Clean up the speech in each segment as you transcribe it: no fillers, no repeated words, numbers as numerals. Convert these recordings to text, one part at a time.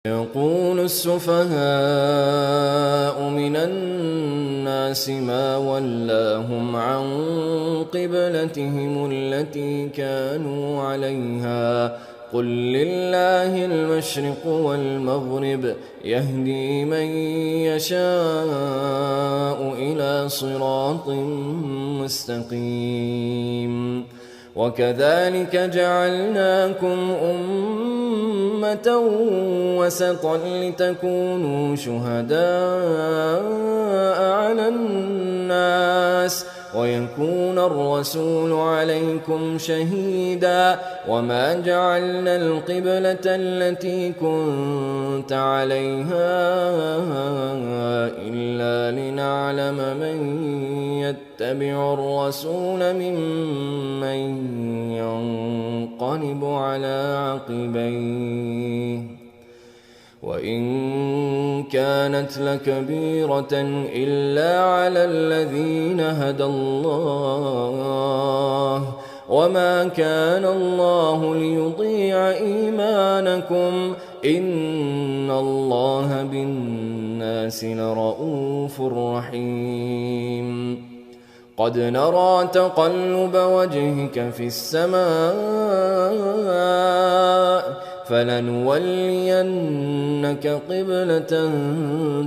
يقول السفهاء من الناس ما ولاهم عن قبلتهم التي كانوا عليها قل لله المشرق والمغرب يهدي من يشاء إلى صراط مستقيم وكذلك جعلناكم أمة وسطا لتكونوا شهداء على الناس ويكون الرسول عليكم شهيدا وما جعلنا القبلة التي كنت عليها إلا لنعلم من يتبع الرسول ممن ينقلب على عقبيه وإن كانت لكبيرة إلا على الذين هدى الله وما كان الله ليضيع إيمانكم إن الله بالناس لرءوف رحيم قد نرى تقلب وجهك في السماء فلنولينك قبلة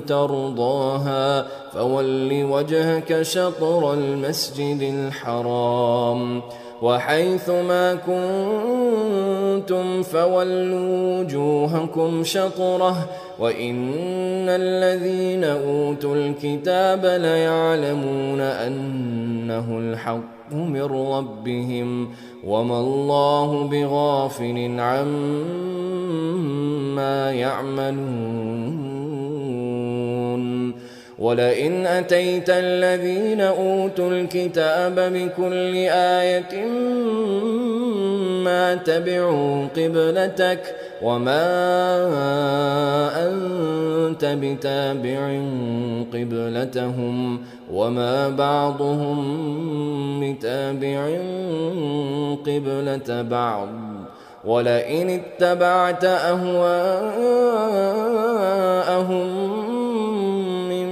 ترضاها فول وجهك شطر المسجد الحرام وحيث ما كنتم فولوا وجوهكم شطره وإن الذين أوتوا الكتاب ليعلمون أنه الحق من ربهم وما الله بغافل عما يعملون ولئن أتيت الذين أوتوا الكتاب بكل آية ما تبعوا قبلتك وما أنت بتابع قبلتهم وما بعضهم بتابع قبلة بعض ولئن اتبعت أهواءهم من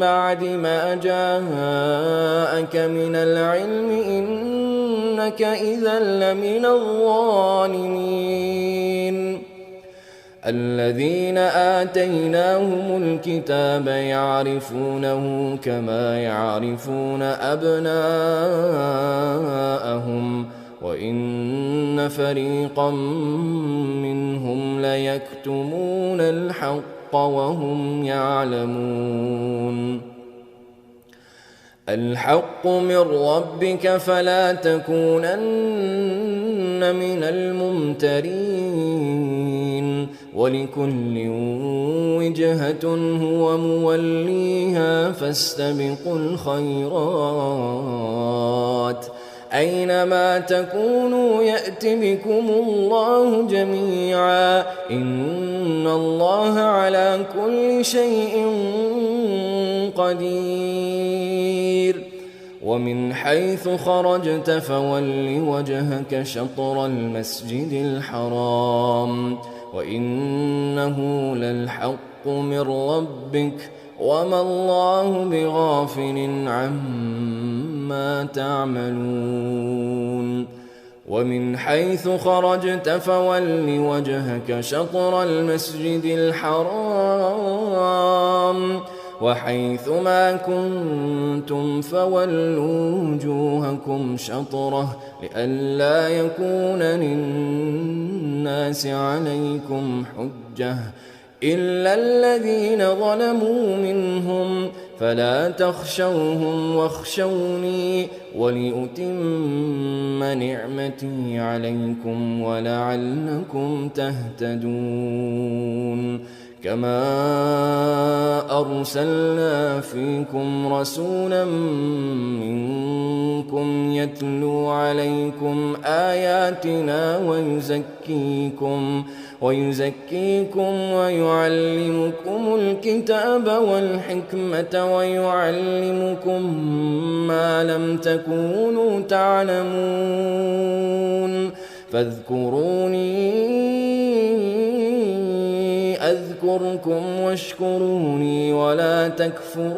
بعد ما جاءك من العلم إنك إذا لمن الظالمين الذين آتيناهم الكتاب يعرفونه كما يعرفون أبناءهم وإن فريقا منهم ليكتمون الحق وهم يعلمون الحق من ربك فلا تكونن من الممترين ولكل وجهة هو موليها فاستبقوا الخيرات أينما تكونوا يأت بكم الله جميعا إن الله على كل شيء قدير ومن حيث خرجت فول وجهك شطر المسجد الحرام وإنه للحق من ربك وما الله بغافل عما تعملون ومن حيث خرجت فول وجهك شطر المسجد الحرام وحيث ما كنتم فولوا وجوهكم شطره لئلا يكون للناس عليكم حجة إلا الذين ظلموا منهم فلا تخشوهم واخشوني ولأتم نعمتي عليكم ولعلكم تهتدون كما أرسلنا فيكم رسولا منكم يتلو عليكم آياتنا ويزكيكم ويعلمكم الكتاب والحكمة ويعلمكم ما لم تكونوا تعلمون فاذكروني أذكركم واشكروني ولا تكفرون.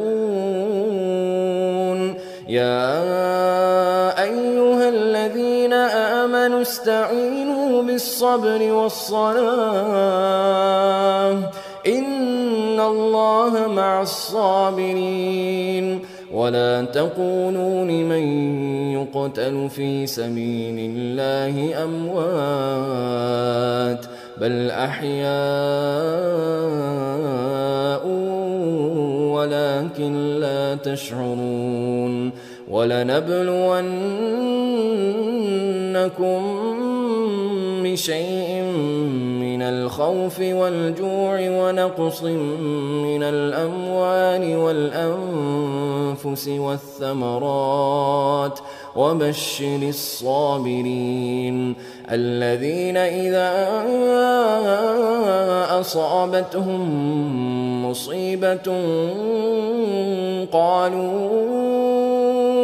يا أيها الذين آمنوا استعينوا بالصبر والصلاة إن الله مع الصابرين. ولا تقولوا لمن يقتل في سبيل الله أموات بل أحياء ولكن لا تشعرون. ولنبلونكم بشيء من الخوف والجوع ونقص من الأموال والأنفس والثمرات وبشر الصابرين الذين إذا أصابتهم مصيبة قالوا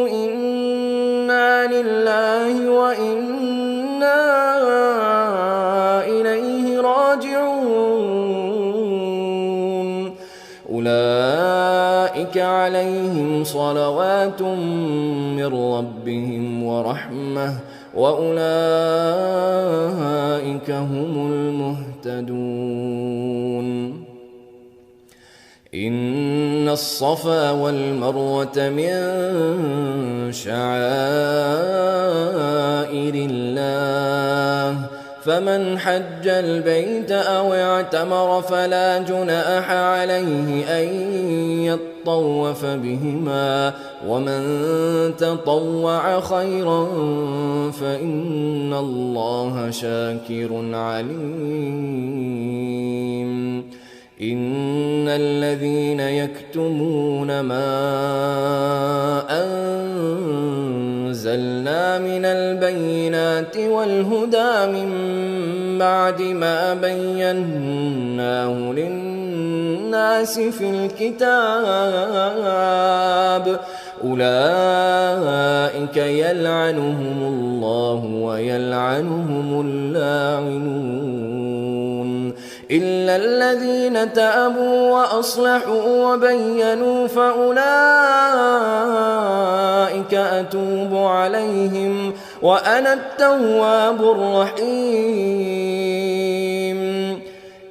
إنا لله وإنا إليه راجعون. أولئك عليهم صلوات من ربهم ورحمة وأولئك هم المهتدون. إن الصفا والمروة من شعائر الله فمن حج البيت أو اعتمر فلا جناح عليه أن يطوف بهما ومن تطوع خيرا فإن الله شاكر عليم. إن الذين يكتمون ما أنزلنا من البينات والهدى من بعد ما بيناه للناس في الكتاب أولئك يلعنهم الله ويلعنهم اللاعنون إلا الذين تابوا وأصلحوا وبينوا فأولئك أتوب عليهم وأنا التواب الرحيم.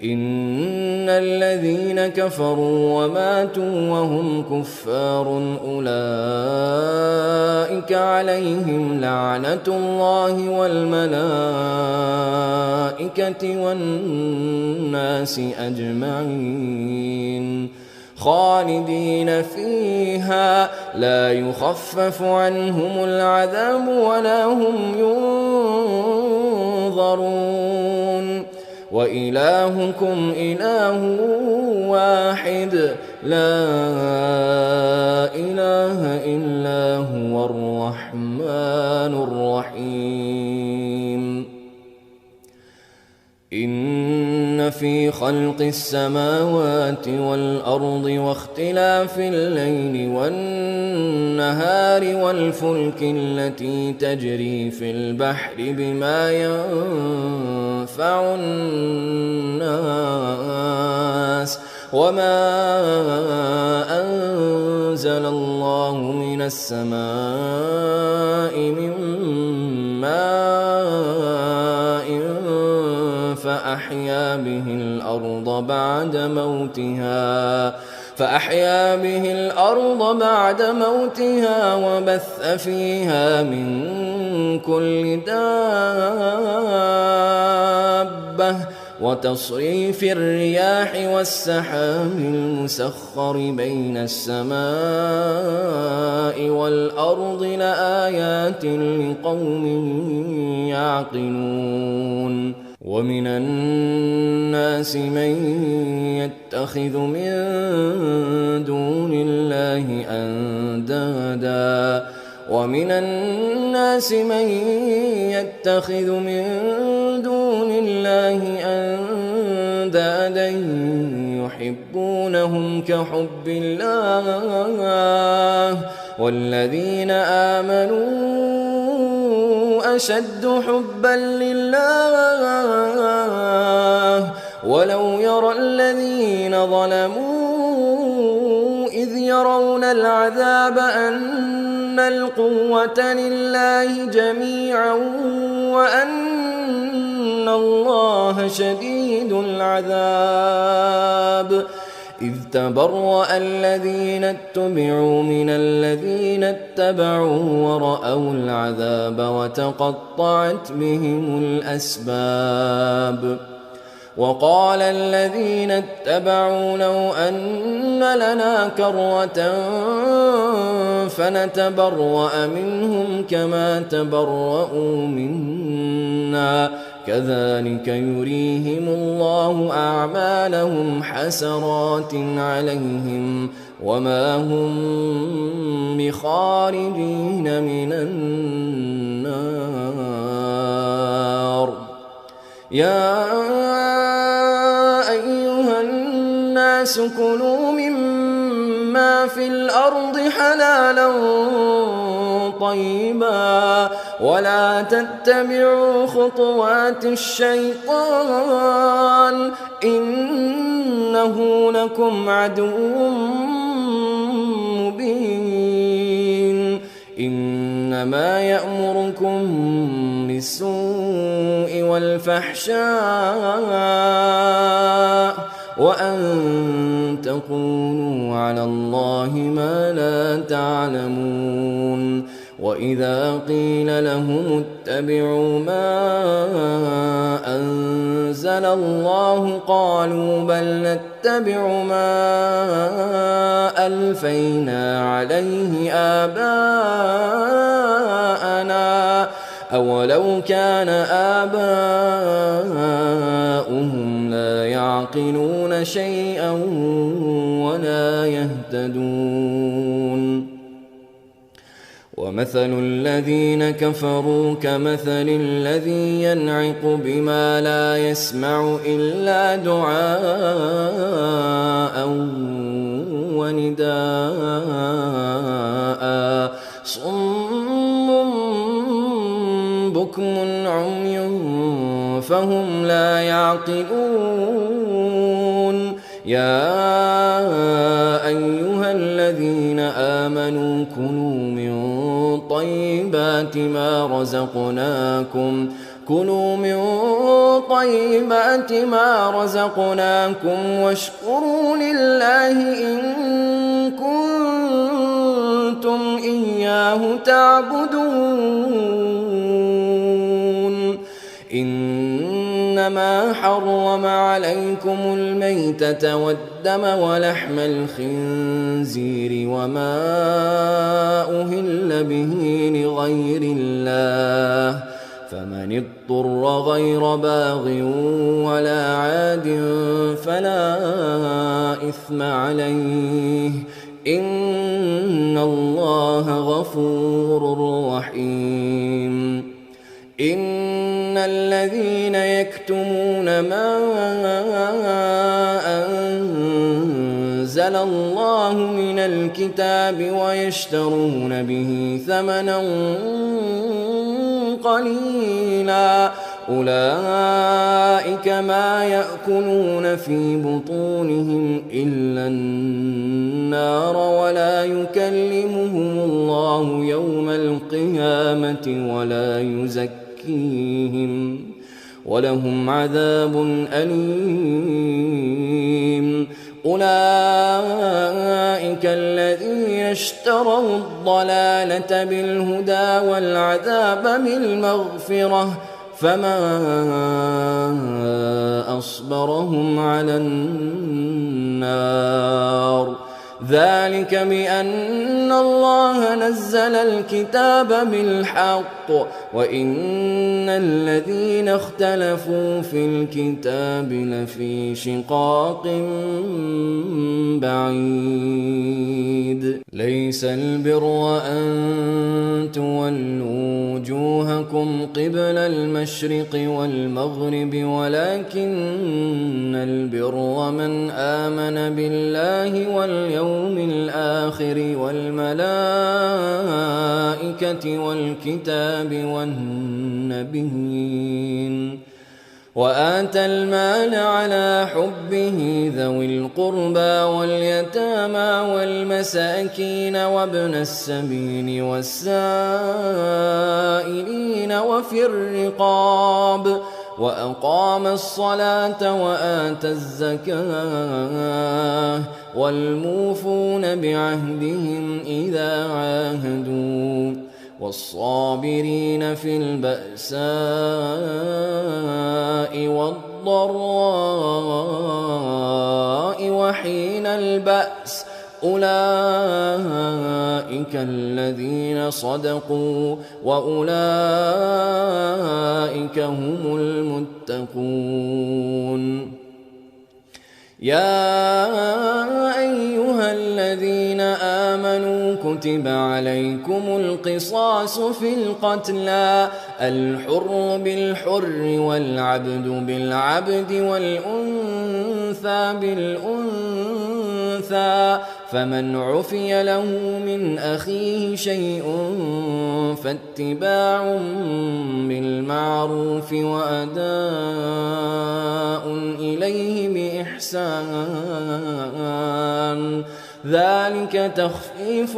إن الذين كفروا وماتوا وهم كفار أولئك عليهم لعنة الله والملائكة والناس أجمعين خالدين فيها لا يخفف عنهم العذاب ولا هم ينظرون. وإلهكم إله واحد لا إله إلا هو الرحمن الرحيم. إن في خلق السماوات والأرض واختلاف الليل والنهار والفلك التي تجري في البحر بما ينفع الناس وما أنزل الله من السماء من ماء فأحيا به الأرض بعد موتها وبث فيها من كل دابة وتصريف الرياح والسحاب المسخر بين السماء والأرض لآيات لقوم يعقلون. ومن الناس من يتخذ من دون الله أندادا ومن الناس من يتخذ من دون الله أندادا يحبونهم كحب الله والذين آمنوا أشد حبا لله ولو يرى الذين ظلموا إذ يرون العذاب أن القوة لله جميعا وأن الله شديد العذاب إذ تبرأ الذين اتبعوا من الذين اتبعوا ورأوا العذاب وتقطعت بهم الأسباب وقال الذين اتبعوا لو أن لنا كرة فنتبرأ منهم كما تبرؤوا منا كذلك يريهم الله أعمالهم حسرات عليهم وما هم بخارجين من النار يا أيها الناس كلوا مما في الأرض حلالا طيبا ولا تتبعوا خطوات الشيطان إنه لكم عدو مبين إنما يأمركم بالسوء والفحشاء وأن تقولوا على الله ما لا تعلمون وإذا قيل لهم اتبعوا ما أنزل الله قالوا بل نتبع ما ألفينا عليه آباءنا أولو كان آباؤهم لا يعقلون شيئا ولا يهتدون ومثل الذين كفروا كمثل الذي ينعق بما لا يسمع إلا دعاء ونداء صم بكم عمي فهم لا يعقلون يا أيها الذين آمنوا كلوا من طيبات ما رزقناكم واشكروا لله إن كنتم إياه تعبدون إنما حرم عليكم الميتة والدم ولحم الخنزير وما أهل به لغير الله فمن اضطر غير باغ ولا عاد فلا إثم عليه إن الله غفور رحيم إن الذين يكتمون ما أنزل الله من الكتاب ويشترون به ثمنا قليلا أولئك ما يأكلون في بطونهم إلا النار ولا يكلمهم الله يوم القيامة ولا يزكيهم ولهم عذاب أليم أولئك الذين اشتروا الضلالة بالهدى والعذاب بالمغفرة فما أصبرهم على النار ذلك بأن الله نزل الكتاب بالحق وإن الذين اختلفوا في الكتاب لفي شقاق بعيد ليس البر أن تولوا وجوهكم قبل المشرق والمغرب ولكن البر من آمن بالله واليوم الآخر والملائكة والكتاب والنبيين وآتى المال على حبه ذوي القربى واليتامى والمساكين وابن السبيل والسائلين وفي الرقاب وأقام الصلاة وآتى الزكاة والموفون بعهدهم إذا عاهدوا والصابرين في البأساء والضراء وحين البأس أولئك الذين صدقوا وأولئك هم المتقون. يا أيها الذين آمنوا كتب عليكم القصاص في القتلى الحر بالحر والعبد بالعبد والأنثى بالأنثى فمن عفي له من أخيه شيء فاتباع بالمعروف وأداء إليه بإحسان ذلك تخفيف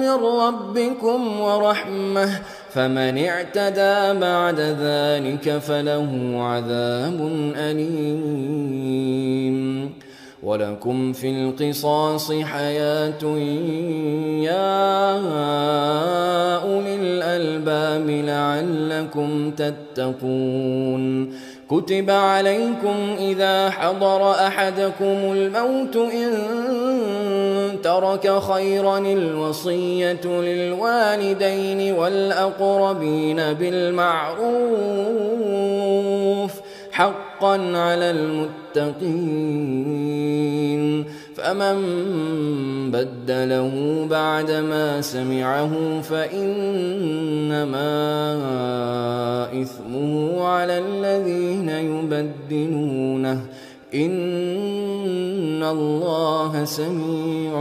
من ربكم ورحمة فمن اعتدى بعد ذلك فله عذاب أليم. ولكم في القصاص حياة يا أولي الألباب لعلكم تتقون. كتب عليكم إذا حضر أحدكم الموت إن ترك خيرا الوصية للوالدين والأقربين بالمعروف حقا على المتقين فمن بدله بعدما سمعه فإنما إثمه على الذين يبدلونه إن الله سميع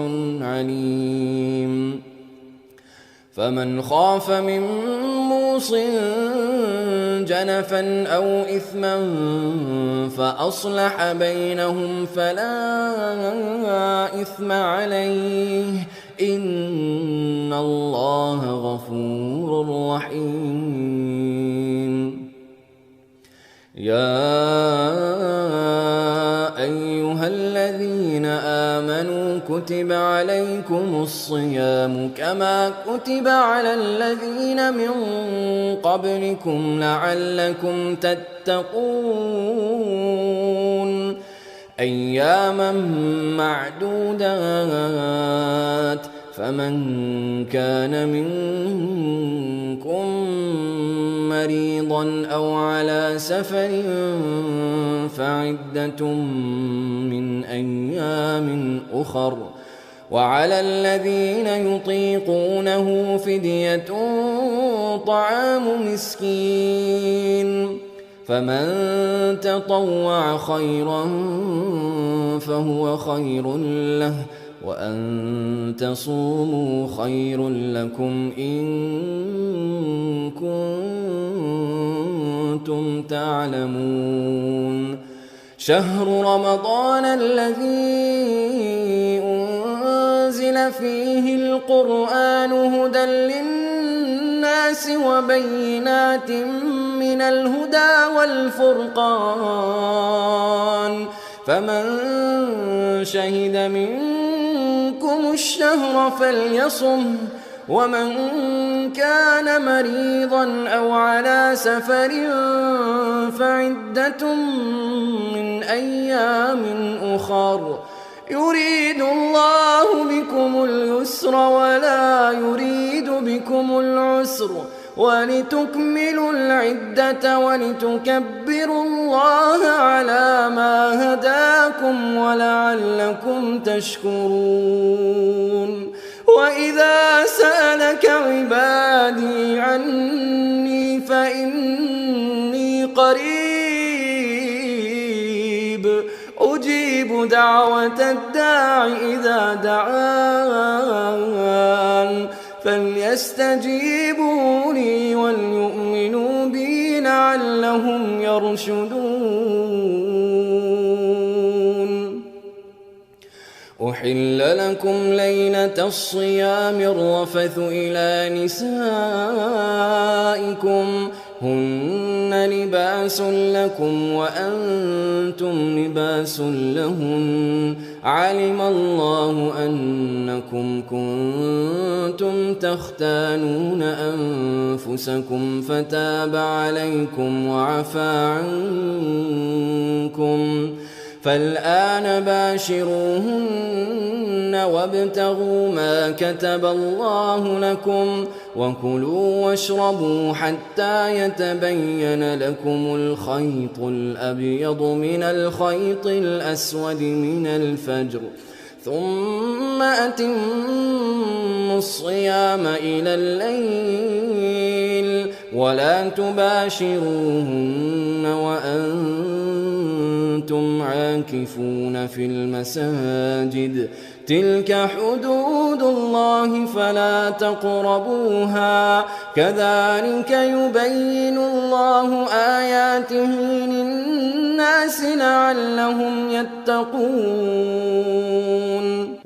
عليم. فمن خاف من موص جنفا أو إثما فأصلح بينهم فلا إثم عليه إن الله غفور رحيم. يا أيها الذين آمنوا كتب عليكم الصيام كما كتب على الذين من قبلكم لعلكم تتقون أياما معدودات فمن كان منكم مريضا أو على سفر فعدة من أيام أخر وعلى الذين يطيقونه فدية طعام مسكين فمن تطوع خيرا فهو خير له وأن تصوموا خير لكم إن كنتم تعلمون. شهر رمضان الذي أنزل فيه القرآن هدى للناس وبينات من الهدى والفرقان فمن شهد منكم الشهر فليصم ومن كان مريضا أو على سفر فعدة من أيام أخر يريد الله بكم اليسر ولا يريد بكم العسر ولتكملوا العدة ولتكبروا الله على ما هداكم ولعلكم تشكرون. وإذا سألك عبادي عني فإني قريب أجيب دعوة الداع إذا دعان فليستجيبوا لي وليؤمنوا بي لعلهم يرشدون. أحل لكم ليلة الصيام الرفث إلى نسائكم هن لباس لكم وأنتم لباس لهن علم الله أنكم كنتم تختانون أنفسكم فتاب عليكم وعفى عنكم فالآن باشروهن وابتغوا ما كتب الله لكم وكلوا واشربوا حتى يتبين لكم الخيط الأبيض من الخيط الأسود من الفجر ثم أتموا الصيام إلى الليل ولا تباشروهن وأنتم عاكفون في المساجد تلك حدود الله فلا تقربوها كذلك يبين الله آياته للناس لعلهم يتقون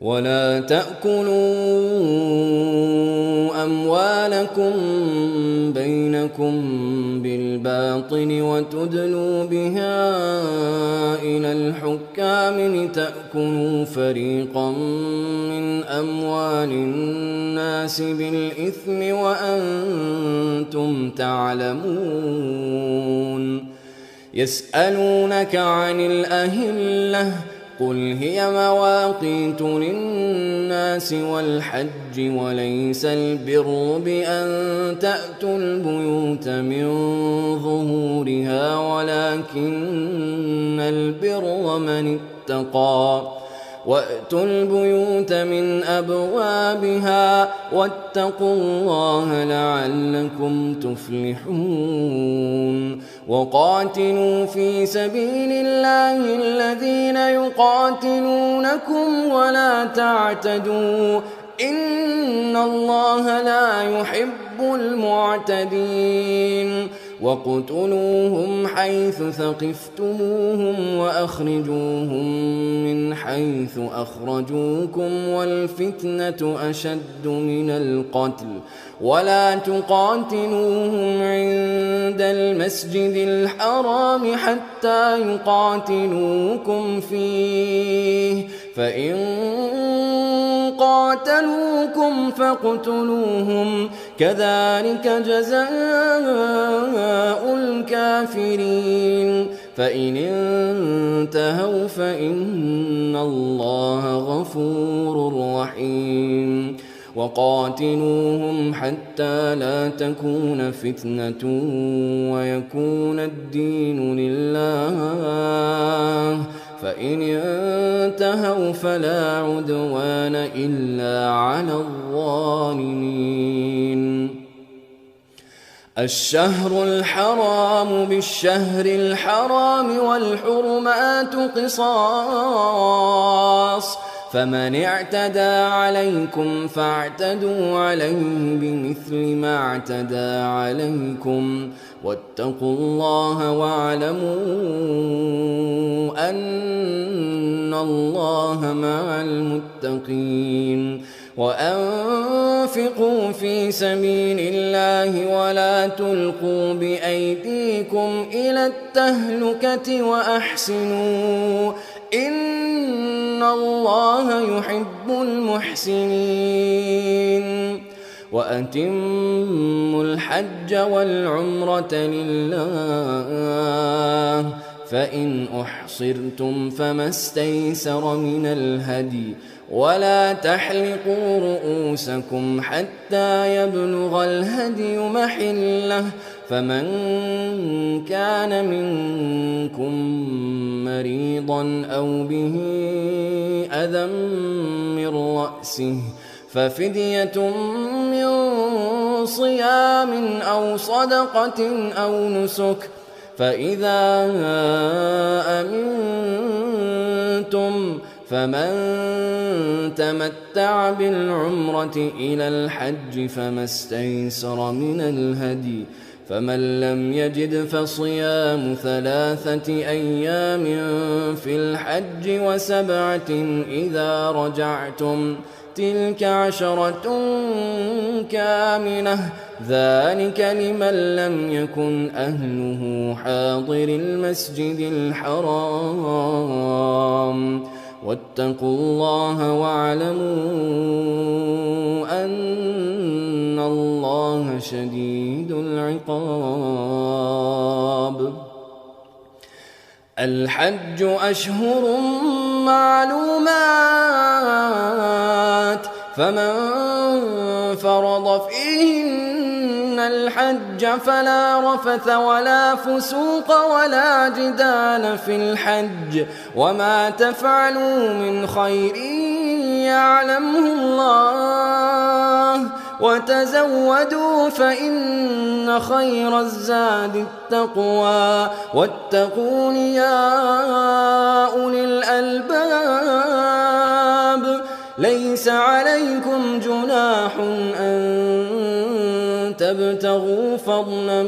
ولا تأكلوا أموالكم بينكم بالباطل وتدلوا بها إلى الحكام لتأكلوا فريقا من أموال الناس بالإثم وأنتم تعلمون يسألونك عن الأهلة قل هي مواقيت للناس والحج وليس البر بأن تأتوا البيوت من ظهورها ولكن البر من اتقى وأتوا البيوت من أبوابها واتقوا الله لعلكم تفلحون وقاتلوا في سبيل الله الذين يقاتلونكم ولا تعتدوا إن الله لا يحب المعتدين وَاقْتُلُوهُمْ حَيْثُ ثَقِفْتُمُوهُمْ وَأَخْرِجُوهُمْ مِنْ حَيْثُ أَخْرَجُوكُمْ وَالْفِتْنَةُ أَشَدُّ مِنَ الْقَتْلِ وَلَا تُقَاتِلُوهُمْ عِندَ الْمَسْجِدِ الْحَرَامِ حَتَّى يُقَاتِلُوكُمْ فِيهِ فَإِنْ قاتلوكم فاقتلوهم كذلك جزاء الكافرين فإن انتهوا فإن الله غفور رحيم وقاتلوهم حتى لا تكون فتنة ويكون الدين لله فإن انتهوا فلا عدوان إلا على الظالمين الشهر الحرام بالشهر الحرام والحرمات قصاص فمن اعتدى عليكم فاعتدوا عليه بمثل ما اعتدى عليكم واتقوا الله واعلموا أن الله مع المتقين وأنفقوا في سبيل الله ولا تلقوا بأيديكم إلى التهلكة وأحسنوا إن الله يحب المحسنين وأتموا الحج والعمرة لله فإن أحصرتم فما استيسر من الهدي ولا تحلقوا رؤوسكم حتى يبلغ الهدي محله فمن كان منكم مريضا أو به أذى من رأسه ففدية من صيام أو صدقة أو نسك فإذا أمنتم فمن تمتع بالعمرة إلى الحج فما استيسر من الهدي فمن لم يجد فصيام 3 أيام في الحج و7 إذا رجعتم تلك 10 كاملة ذلك لمن لم يكن أهله حاضر المسجد الحرام واتقوا الله واعلموا أن الله شديد العقاب. الحج أشهر معلومات فمن فرض فيهن الحج فلا رفث ولا فسوق ولا جدال في الحج وما تفعلوا من خير يعلمه الله وتزودوا فإن خير الزاد التقوى واتقون يا أولي الألباب. ليس عليكم جناح أن تبتغوا فضلا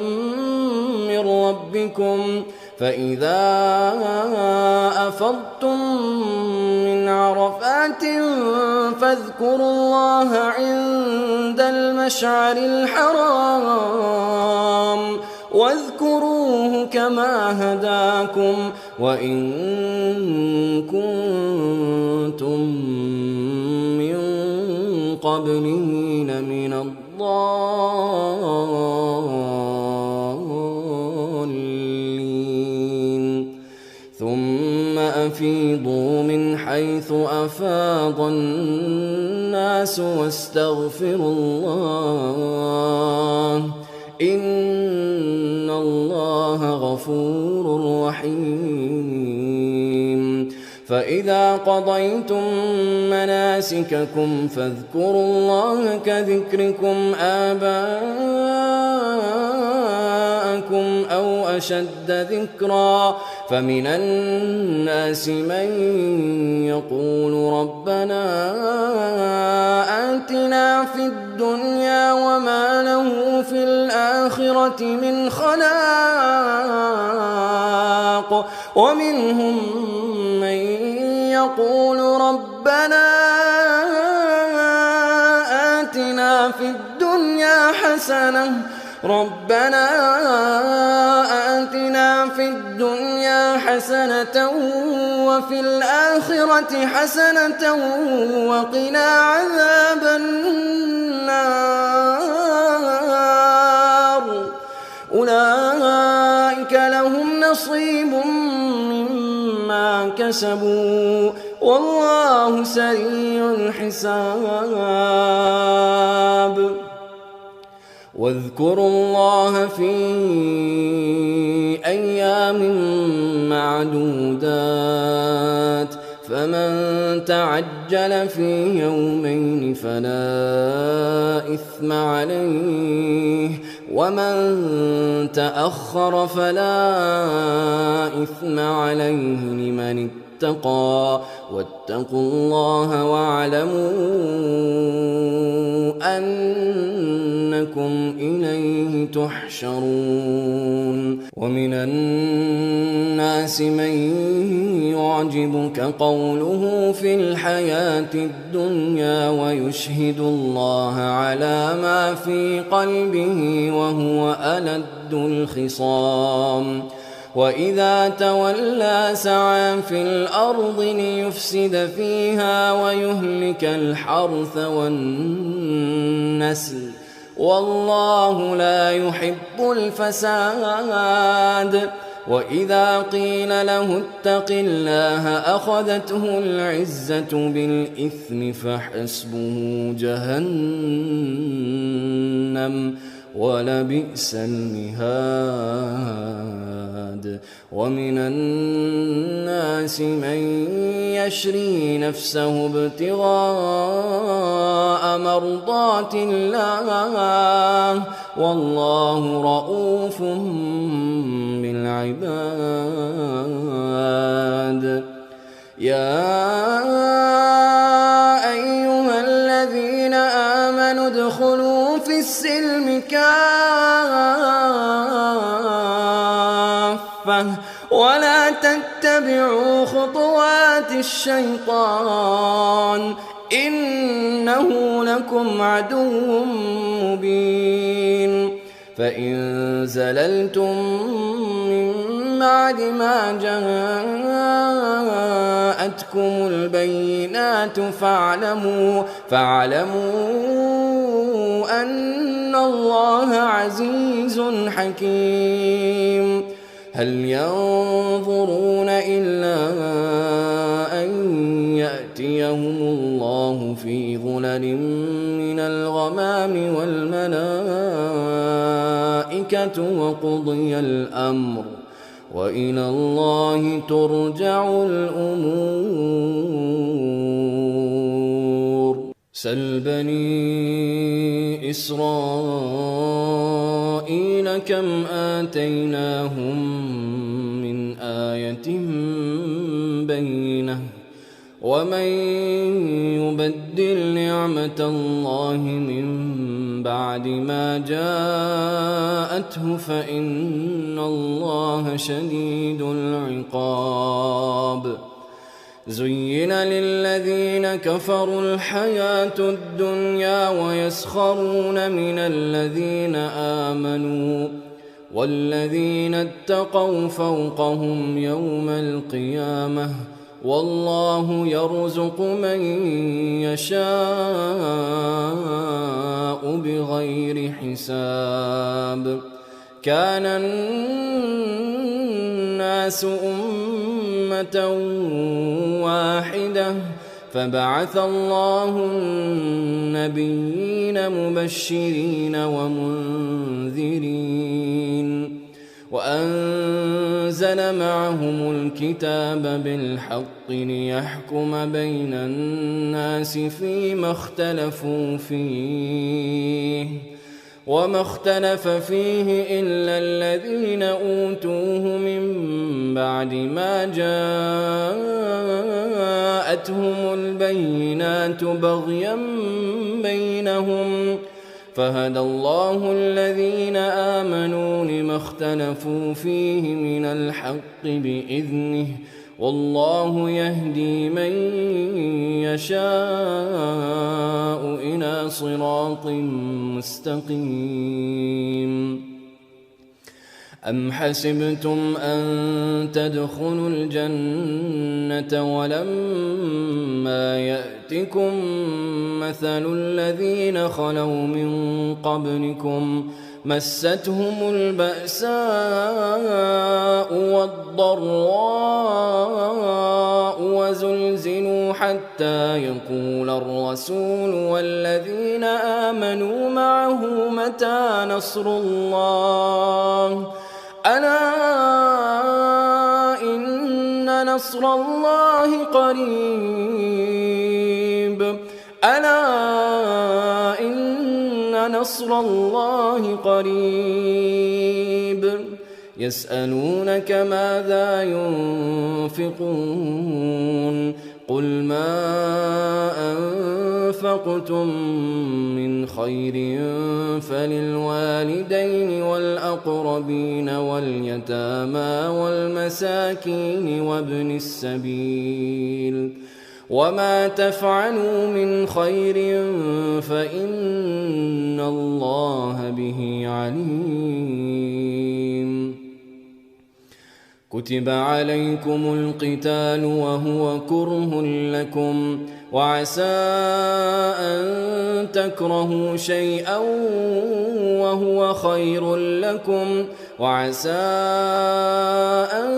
من ربكم فإذا أفضتم من عرفات فاذكروا الله عند المشعر الحرام واذكروه كما هداكم وإن كنتم من قبله لمن الضالين. ثم أفيضوا من حيث أفاض الناس واستغفروا الله إن الله غفور رحيم. فإذا قضيتم مناسككم فاذكروا الله كذكركم آباءكم أو أشد ذكرا فمن الناس من يقول ربنا آتنا في الدنيا وما له في الآخرة من خلاق ومنهم من يقول ربنا آتنا في الدنيا حسنة وفي الآخرة حسنة وقنا عذاب النار. أولئك لهم نصيب مما كسبوا والله سريع الحساب. واذكروا الله في أيام معدودات فمن تعجل في يومين فلا إثم عليه ومن تأخر فلا إثم عليه لمن اتقى واتقوا الله واعلموا أنكم إليه تحشرون. ومن الناس من يعجبك قوله في الحياة الدنيا ويشهد الله على ما في قلبه وهو ألد الخصام وإذا تولى سعى في الأرض ليفسد فيها ويهلك الحرث والنسل والله لا يحب الفساد. وإذا قيل له اتق الله أخذته العزة بالإثم فحسبه جهنم ولبئس المهاد. ومن الناس من يشري نفسه ابتغاء مرضات الله والله رؤوف بالعباد. يا أيها الذين آمنوا ادخلوا في السلم كافة الشيطان إنه لكم عدو مبين فإن زللتم من بعد ما جاءتكم البينات فاعلموا أن الله عزيز حكيم هل ينظرون إلا أن يأتيهم الله في ظلل من الغمام والملائكة وقضي الأمر وإلى الله ترجع الأمور سل بني إسرائيل كم آتيناهم من آية بينة ومن يبدل نعمة الله من بعد ما جاءته فإن الله شديد العقاب زين للذين كفروا الحياة الدنيا ويسخرون من الذين آمنوا والذين اتقوا فوقهم يوم القيامة والله يرزق من يشاء بغير حساب كان الناس أمة واحدة فبعث الله النبيين مبشرين ومنذرين وأنزل معهم الكتاب بالحق ليحكم بين الناس فيما اختلفوا فيه وما اختلف فيه إلا الذين أوتوه من بعد ما جاءتهم البينات بغيا بينهم فهدى الله الذين آمنوا لما اختلفوا فيه من الحق بإذنه والله يهدي من يشاء إلى صراط مستقيم أم حسبتم أن تدخلوا الجنة ولما يأتكم مثل الذين خلوا من قبلكم مستهم البأساء والضراء وزلزلوا حتى يقول الرسول والذين آمنوا معه متى نصر الله ألا إن نصر الله قريب ألا إن نصر الله قريب يسألونك ماذا ينفقون قل ما أنفقتم من خير فللوالدين والأقربين واليتامى والمساكين وابن السبيل وما تفعلوا من خير فإن الله به عليم كتب عليكم القتال وهو كره لكم وعسى أن تكرهوا شيئا وهو خير لكم وعسى أن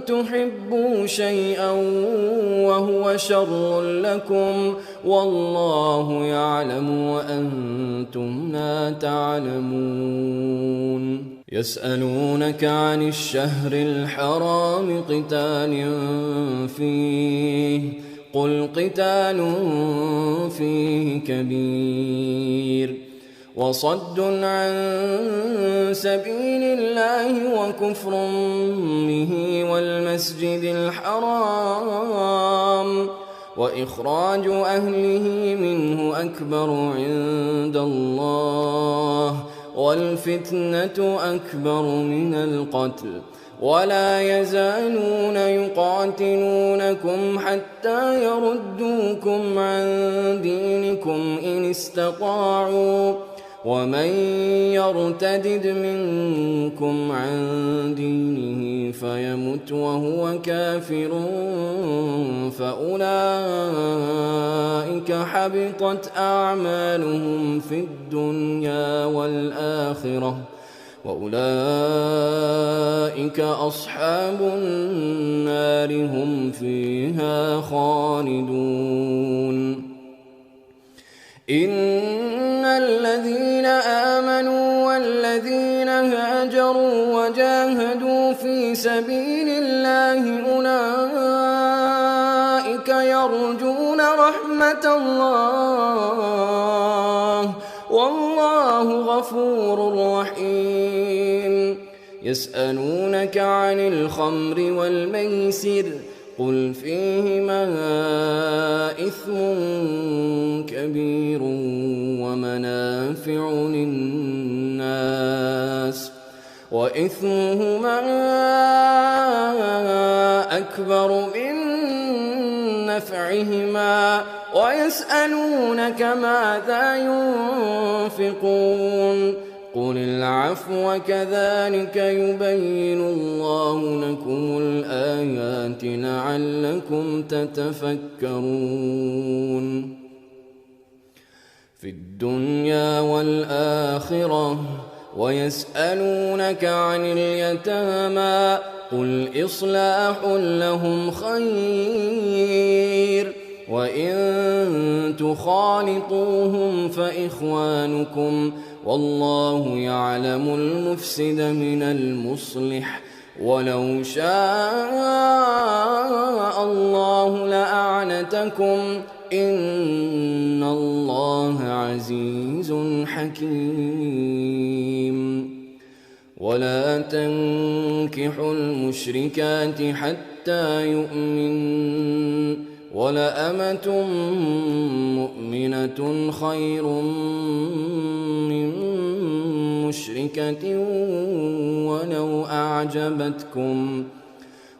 تحبوا شيئا وهو شر لكم والله يعلم وأنتم لا تعلمون يسألونك عن الشهر الحرام قتال فيه قل قتال فيه كبير وصد عن سبيل الله وكفر به والمسجد الحرام وإخراج أهله منه أكبر عند الله والفتنة أكبر من القتل ولا يزالون يقاتلونكم حتى يردوكم عن دينكم إن استطاعوا ومن يرتدد منكم عن دينه فيمت وهو كافر فأولئك حبطت أعمالهم في الدنيا والآخرة وأولئك أصحاب النار هم فيها خالدون. إن الذين آمنوا والذين هاجروا وجاهدوا في سبيل الله أولئك يرجون رحمة الله والله غفور رحيم. يسألونك عن الخمر والميسر قل فيهما إثم كبير ومنافع للناس وإثمهما أكبر من نفعهما ويسألونك ماذا ينفقون قل العفو كذلك يبين الله لكم الآيات لعلكم تتفكرون. في الدنيا والآخرة ويسألونك عن اليتامى قل إصلاح لهم خير وإن تخالطوهم فإخوانكم والله يعلم المفسد من المصلح ولو شاء الله لأعنتكم إن الله عزيز حكيم. ولا تنكحوا المشركات حتى يؤمنوا ولأمة مؤمنة خير من مشركة ولو أعجبتكم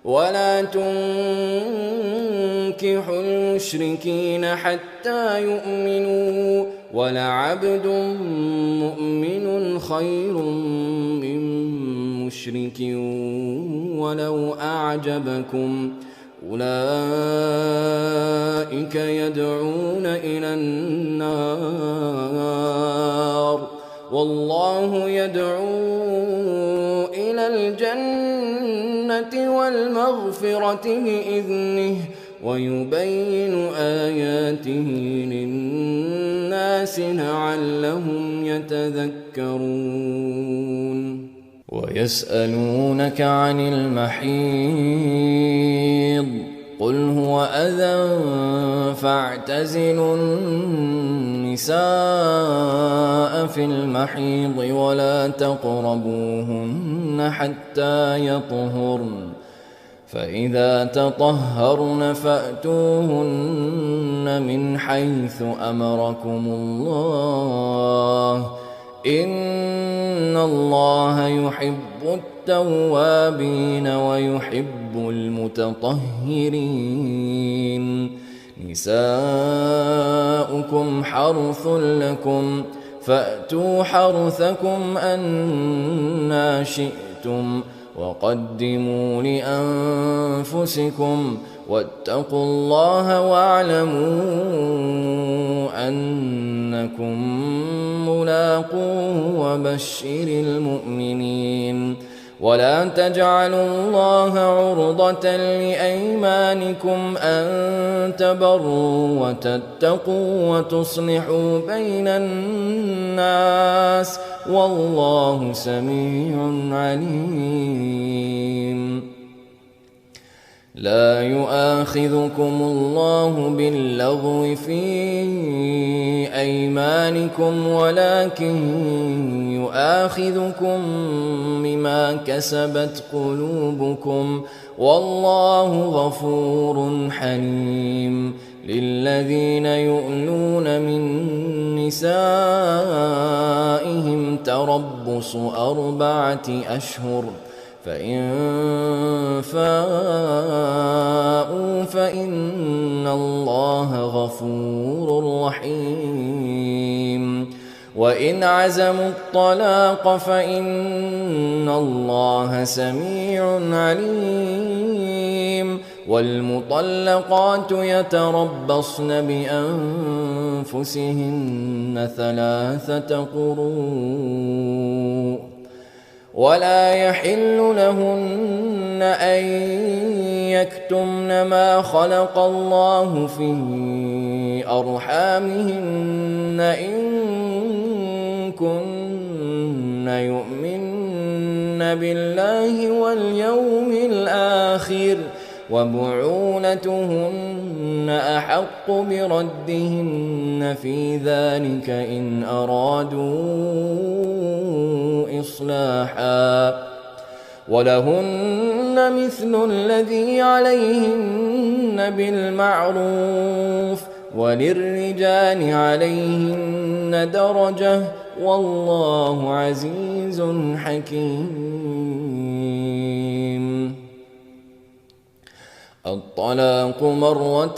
ولا تنكحوا المشركين حتى يؤمنوا ولعبد مؤمن خير من مشرك ولو أعجبكم أولئك يدعون إلى النار والله يدعو إلى الجنة والمغفرة بإذنه ويبين آياته للناس لعلهم يتذكرون. ويسألونك عن المحيض قل هو أذى فاعتزلوا النساء في المحيض ولا تقربوهن حتى يطهرن فإذا تطهرن فأتوهن من حيث أمركم الله إن الله يحب التوابين ويحب المتطهرين. نساؤكم حرث لكم فأتوا حرثكم أنى شئتم وقدموا لأنفسكم واتقوا الله واعلموا أنكم ملاقوه وبشر المؤمنين. ولا تجعلوا الله عرضة لأيمانكم أن تبروا وتتقوا وتصلحوا بين الناس والله سميع عليم. لا يؤاخذكم الله باللغو في أيمانكم ولكن يؤاخذكم بما كسبت قلوبكم والله غفور حليم. للذين يؤلون من نسائهم تربص 4 أشهر فإن فاءوا فإن الله غفور رحيم. وإن عزموا الطلاق فإن الله سميع عليم. والمطلقات يتربصن بأنفسهن 3 قروء ولا يحل لهن أن يكتمن ما خلق الله في أرحامهن إن كن يؤمن بالله واليوم الآخر وبعولتهن أحق بردهن في ذلك إن أرادوا إصلاحا ولهن مثل الذي عليهن بالمعروف وللرجال عليهن درجة والله عزيز حكيم. الطلاق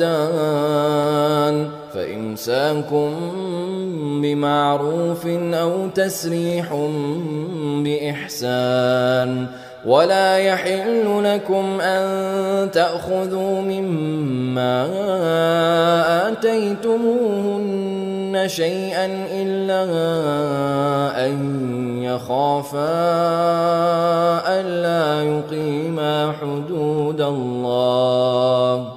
2 فإمساك بمعروف أو تسريح بإحسان ولا يحل لكم أن تأخذوا مما آتيتموهن شيئا إلا أن يخافا ألا يقيما حدود الله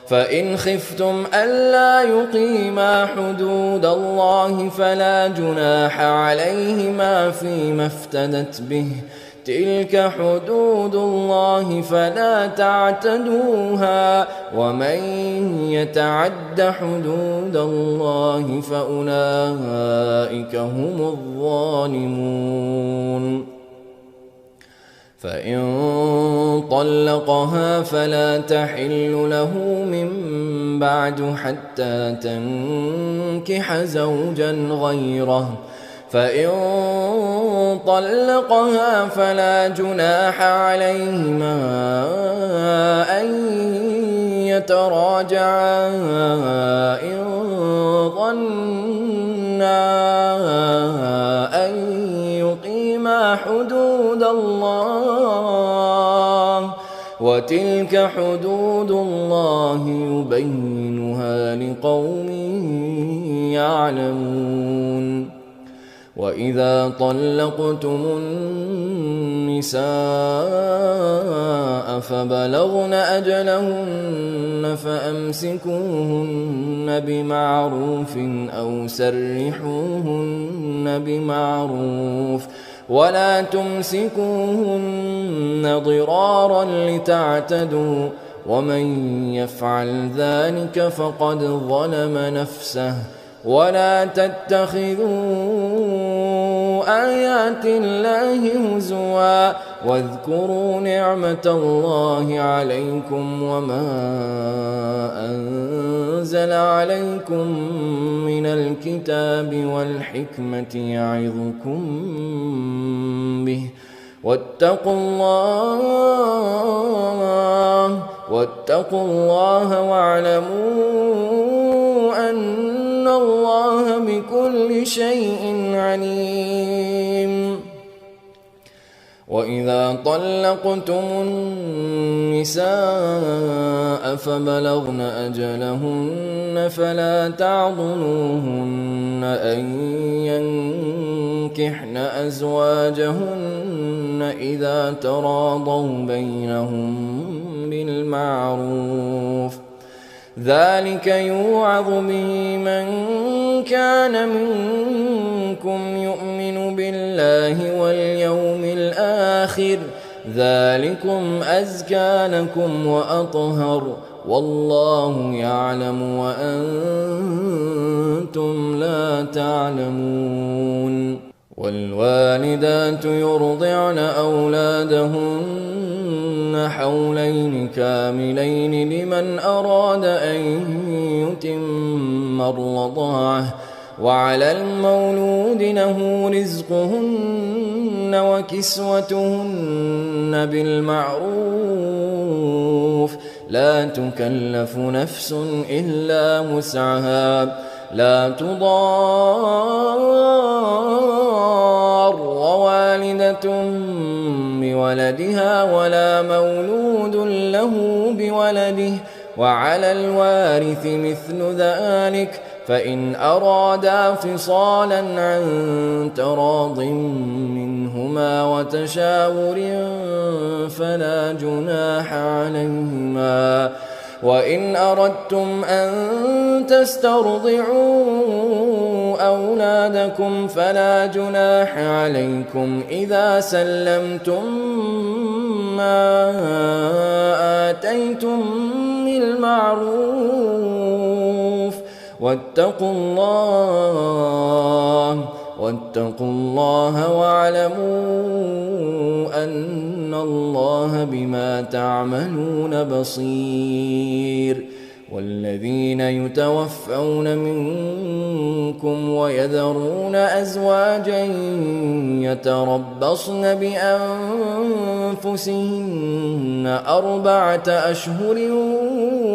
فإن خفتم ألا يقيما حدود الله فلا جناح عليهما فيما افتدت به تلك حدود الله فلا تعتدوها ومن يتعد حدود الله فأولئك هم الظالمون. فإن طلقها فلا تحل له من بعد حتى تنكح زوجا غيره فإن طلقها فلا جناح عليهما أن يتراجعا إن ظنا أن يقيما حدود الله وتلك حدود الله يبينها لقوم يعلمون. وإذا طلقتم النساء فبلغن أجلهن فأمسكوهن بمعروف أو سرحوهن بمعروف ولا تمسكوهن ضرارا لتعتدوا ومن يفعل ذلك فقد ظلم نفسه ولا تتخذوا آيات الله هزوا واذكروا نعمة الله عليكم وما أنزل عليكم من الكتاب والحكمة يعظكم به واتقوا الله واعلموا أن الله بكل شيء عليم. وإذا طلقتم النساء فبلغن أجلهن فلا تعضلوهن أن ينكحن أزواجهن إذا تراضوا بينهم بالمعروف ذلك يوعظ به من كان منكم يؤمن بالله واليوم الآخر ذلكم أزكى لكم وأطهر والله يعلم وأنتم لا تعلمون. والوالدات يرضعن أولادهن حولين كاملين لمن أراد أن يتم الرضاعة وعلى المولود له رزقهن وكسوتهن بالمعروف لا تكلف نفس إلا وسعها لا تضار والدة بولدها ولا مولود له بولده وعلى الوارث مثل ذلك فإن أرادا فصالا عن تراض منهما وتشاور فلا جناح عليهما وإن أردتم أن تسترضعوا أولادكم فلا جناح عليكم إذا سلمتم ما آتيتم بالمعروف واتقوا الله واعلموا أن الله بما تعملون بصير والذين يتوفون منكم ويذرون أزواجا يتربصن بأنفسهن 4 أشهر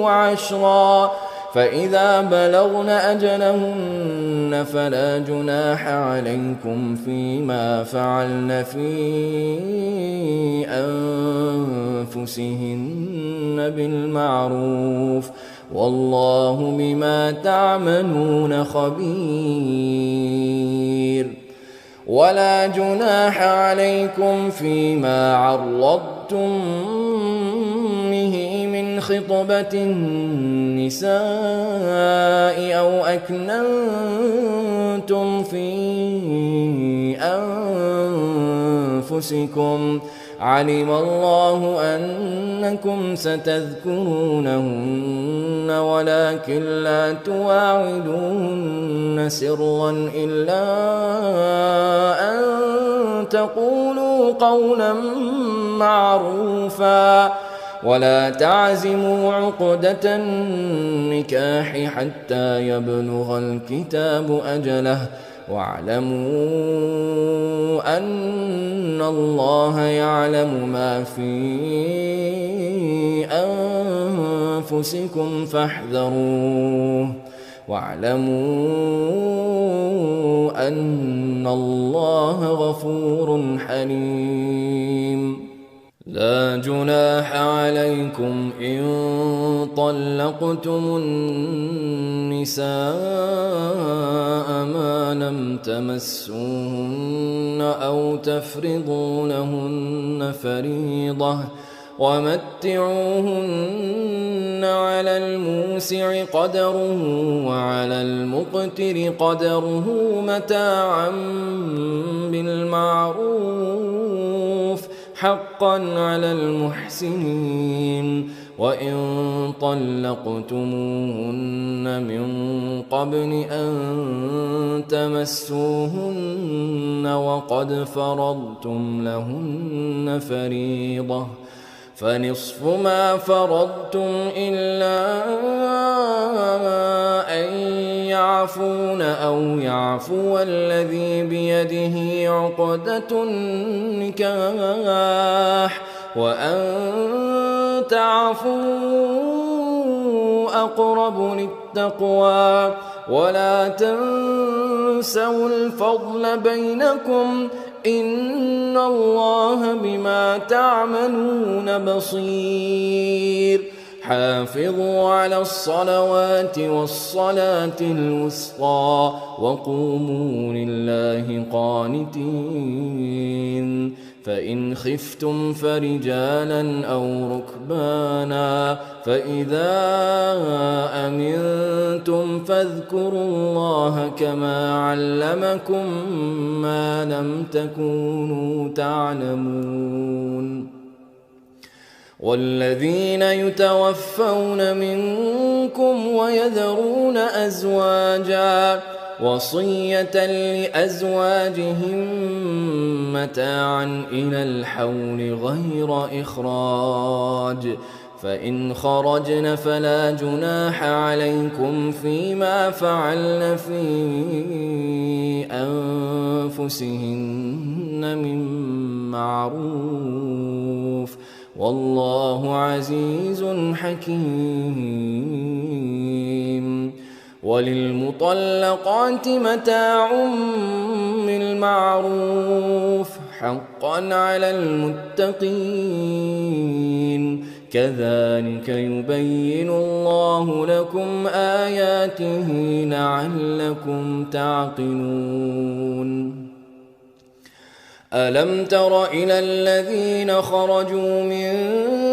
و10 فإذا بلغن أجلهن فلا جناح عليكم فيما فعلن في أنفسهن بالمعروف والله بما تعملون خبير ولا جناح عليكم فيما عرضتم به من خطبة النساء أو أكننتم في أنفسكم علم الله أنكم ستذكرونهن ولكن لا تواعدوهن سرا إلا أن تقولوا قولا معروفا ولا تعزموا عقدة النكاح حتى يبلغ الكتاب أجله واعلموا أن الله يعلم ما في أنفسكم فاحذروه واعلموا أن الله غفور حليم لا جناح عليكم إن طلقتم النساء ما لم تمسوهن أو تفرضوا لهن فريضة ومتعوهن على الموسع قدره وعلى المقتر قدره متاعا بالمعروف حقا على المحسنين وإن طلقتموهن من قبل أن تمسوهن وقد فرضتم لهن فريضة فنصف ما فرضتم إلا أن يعفون أو يعفو الذي بيده عقدة النكاح وأن تعفوا أقرب للتقوى ولا تنسوا الفضل بينكم إن الله بما تعملون بصير حافظوا على الصلوات والصلاة الوسطى وقوموا لله قانتين فإن خفتم فرجالا أو ركبانا فإذا أمنتم فاذكروا الله كما علمكم ما لم تكونوا تعلمون والذين يتوفون منكم ويذرون أزواجا وصية لأزواجهم متاعا إلى الحول غير إخراج فإن خرجن فلا جناح عليكم فيما فعلن في أنفسهن من معروف والله عزيز حكيم. وللمطلقات متاع بالمعروف حقا على المتقين كذلك يبين الله لكم آياته لعلكم تعقلون. ألم تر إلى الذين خرجوا من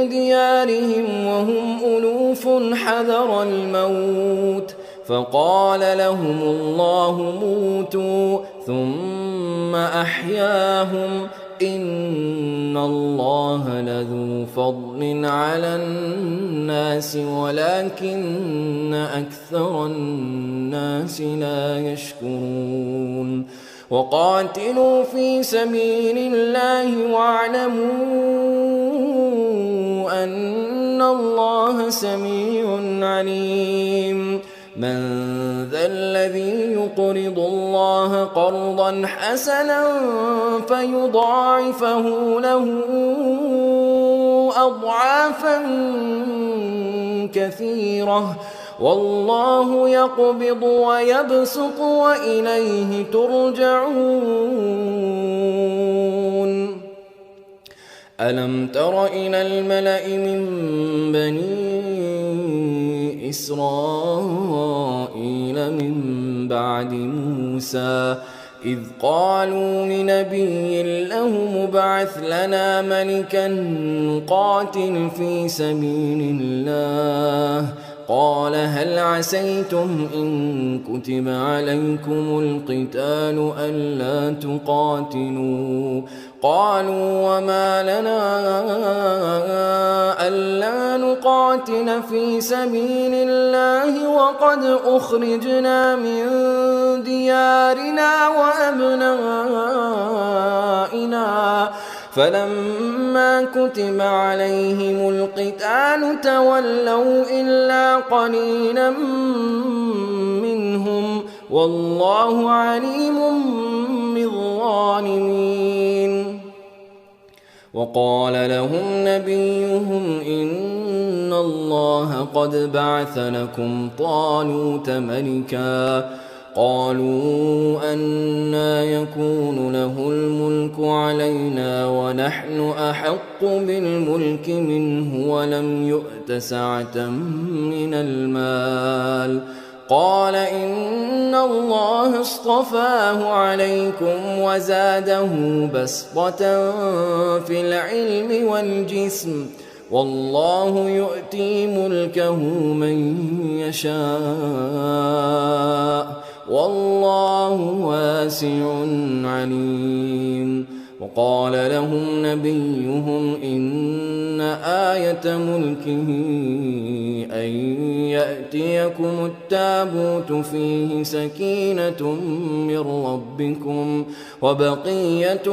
ديارهم وهم ألوف حذر الموت فقال لهم الله موتوا ثم أحياهم إن الله لذو فضل على الناس ولكن أكثر الناس لا يشكرون. وقاتلوا في سبيل الله واعلموا أن الله سميع عليم. من ذا الذي يقرض الله قرضا حسنا فيضاعفه له أضعافا كثيرة والله يقبض ويبسط وإليه ترجعون. ألم تر إلى الملأ من بني إسرائيل من بعد موسى إذ قالوا لنبي له مبعث لنا ملكا نقاتل في سبيل الله قال هل عسيتم إن كتب عليكم القتال ألا تقاتلوا قالوا وما لنا ألا نقاتل في سبيل الله وقد أخرجنا من ديارنا وأبنائنا فلما كتب عليهم القتال تولوا إلا قليلا منهم والله عليم بالظالمين. وقال لهم نبيهم إن الله قد بعث لكم طالوت ملكا قالوا أنى يكون له الملك علينا ونحن أحق بالملك منه ولم يؤت سعة من المال قال إن الله اصطفاه عليكم وزاده بسطة في العلم والجسم والله يؤتي ملكه من يشاء والله واسع عليم. وقال لهم نبيهم إن آية ملكه أن يأتيكم التابوت فيه سكينة من ربكم وبقية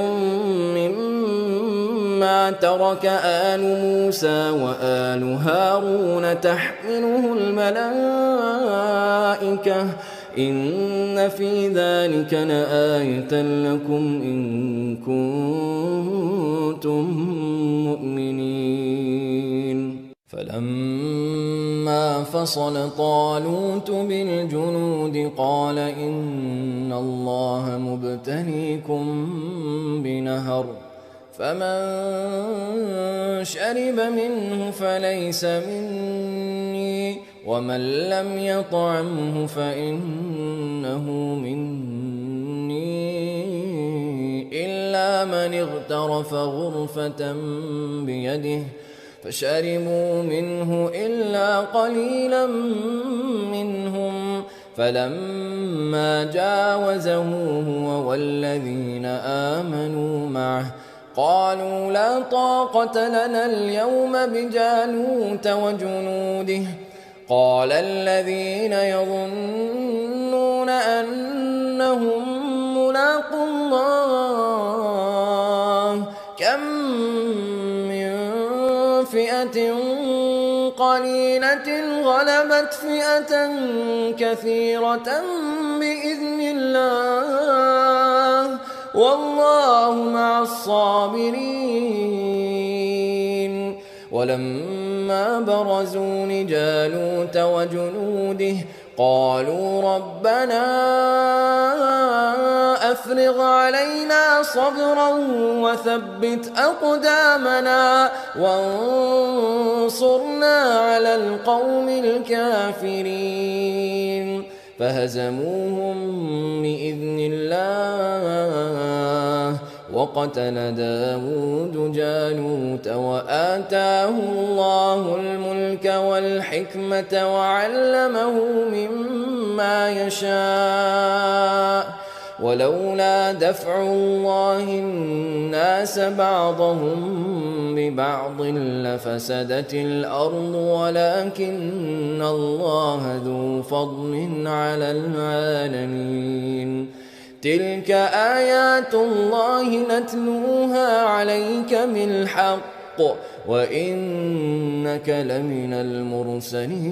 مما ترك آل موسى وآل هارون تحمله الملائكة إن في ذلك لآية لكم إن كنتم مؤمنين. فلما فصل طالوت بالجنود قال إن الله مبتليكم بنهر فمن شرب منه فليس مني ومن لم يطعمه فإنه مني إلا من اغترف غرفة بيده فشربوا منه إلا قليلا منهم فلما جاوزه هو والذين آمنوا معه قالوا لا طاقة لنا اليوم بجالوت وجنوده قال الذين يظنون أنهم ملاقو الله كم من فئة قليلة غلبت فئة كثيرة بإذن الله والله مع الصابرين. ولما برزوا لجالوت وجنوده قالوا ربنا أفرغ علينا صبرا وثبت أقدامنا وانصرنا على القوم الكافرين. فهزموهم بإذن الله وقتل داود جالوت وآتاه الله الملك والحكمة وعلمه مما يشاء ولولا دفع الله الناس بعضهم ببعض لفسدت الأرض ولكن الله ذو فضل على العالمين. تلك آيات الله نتلوها عليك بالحق وإنك لمن المرسلين.